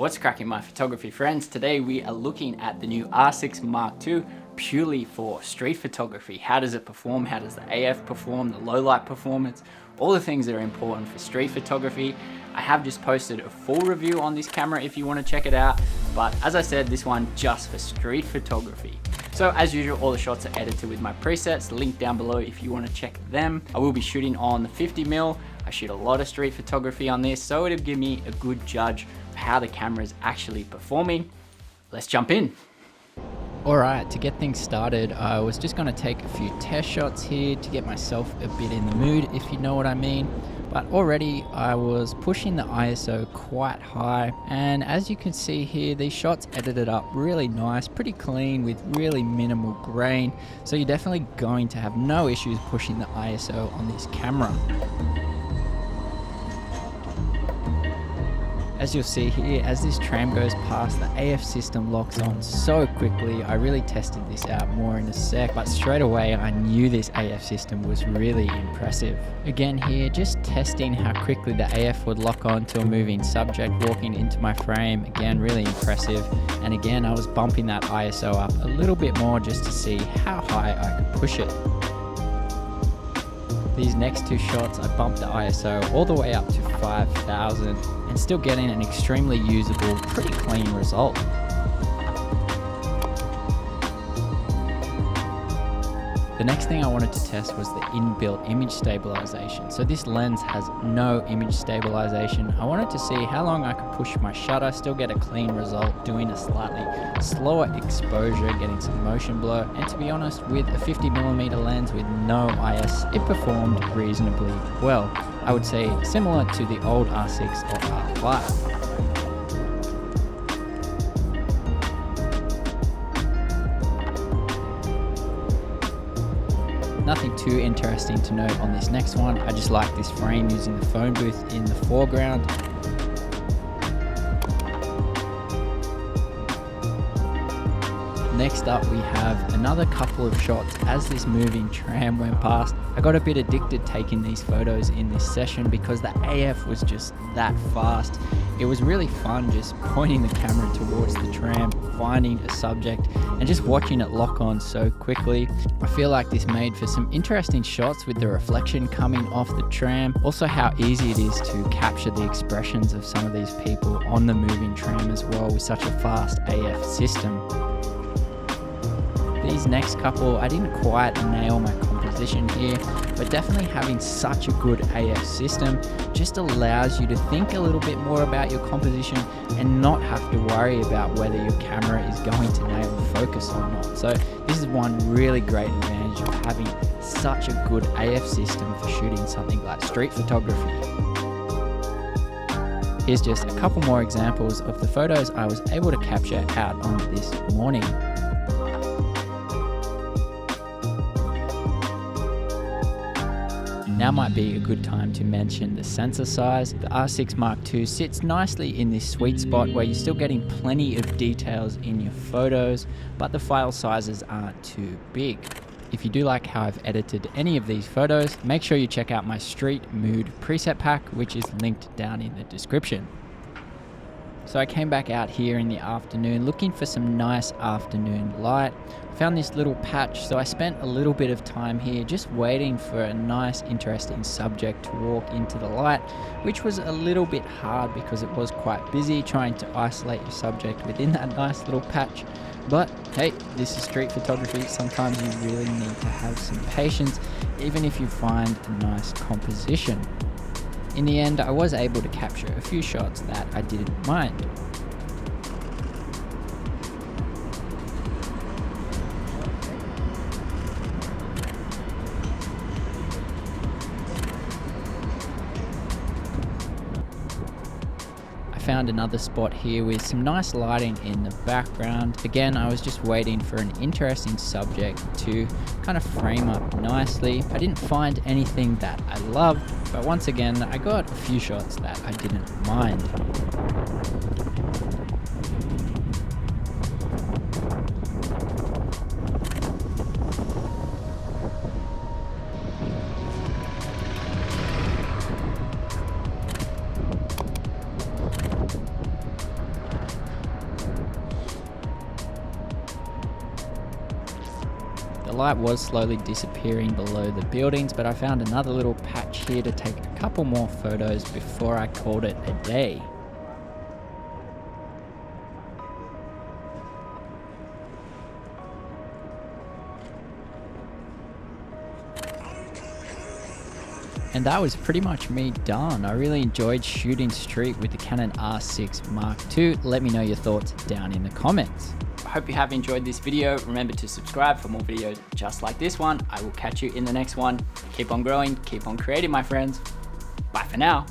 What's cracking, my photography friends? Today we are looking at the new R6 Mark II purely for street photography. How does it perform? How does the AF perform? The low light performance? All the things that are important for street photography. I have just posted a full review on this camera if you want to check it out, but as I said, this one just for street photography. So as usual, all the shots are edited with my presets, linked down below if you want to check them. I will be shooting on the 50mm. I shoot a lot of street photography on this, so it'll give me a good judge of how the camera is actually performing. Let's jump in. Alright, to get things started, I was just going to take a few test shots here to get myself a bit in the mood, if you know what I mean. But already I was pushing the ISO quite high, and as you can see here, these shots edited up really nice, pretty clean with really minimal grain, so you're definitely going to have no issues pushing the ISO on this camera. As you'll see here, as this tram goes past, the AF system locks on so quickly. I really tested this out more in a sec, but straight away I knew this AF system was really impressive. Again here, just testing how quickly the AF would lock on to a moving subject walking into my frame. Again, really impressive. And again, I was bumping that ISO up a little bit more just to see how high I could push it. These next two shots, I bumped the ISO all the way up to 5,000 and still getting an extremely usable, pretty clean result. The next thing I wanted to test was the inbuilt image stabilization. So this lens has no image stabilization. I wanted to see how long I could push my shutter, still get a clean result, doing a slightly slower exposure, getting some motion blur. And to be honest, with a 50mm lens with no IS, it performed reasonably well. I would say similar to the old R6 or R5. Nothing too interesting to note on this next one. I just like this frame using the phone booth in the foreground. Next up we have another couple of shots as this moving tram went past. I got a bit addicted taking these photos in this session because the AF was just that fast. It was really fun just pointing the camera towards the tram, finding a subject and just watching it lock on so quickly. I feel like this made for some interesting shots with the reflection coming off the tram. Also how easy it is to capture the expressions of some of these people on the moving tram as well with such a fast AF system. These next couple, I didn't quite nail my composition here, but definitely having such a good AF system just allows you to think a little bit more about your composition and not have to worry about whether your camera is going to nail the focus or not. So this is one really great advantage of having such a good AF system for shooting something like street photography. Here's just a couple more examples of the photos I was able to capture out on this morning. Now might be a good time to mention the sensor size. The R6 Mark II sits nicely in this sweet spot where you're still getting plenty of details in your photos, but the file sizes aren't too big. If you do like how I've edited any of these photos, make sure you check out my Street Mood preset pack, which is linked down in the description. So I came back out here in the afternoon looking for some nice afternoon light. I found this little patch, so I spent a little bit of time here just waiting for a nice interesting subject to walk into the light, which was a little bit hard because it was quite busy trying to isolate your subject within that nice little patch. But hey, this is street photography. Sometimes you really need to have some patience, even if you find a nice composition. In the end, I was able to capture a few shots that I didn't mind. I found another spot here with some nice lighting in the background. Again, I was just waiting for an interesting subject to kind of frame up nicely. I didn't find anything that I loved, but once again, I got a few shots that I didn't mind. The light was slowly disappearing below the buildings, but I found another little patch here to take a couple more photos before I called it a day. And that was pretty much me done. I really enjoyed shooting street with the Canon R6 Mark II. Let me know your thoughts down in the comments. I hope you have enjoyed this video. Remember to subscribe for more videos just like this one. I will catch you in the next one. Keep on growing, keep on creating, my friends. Bye for now.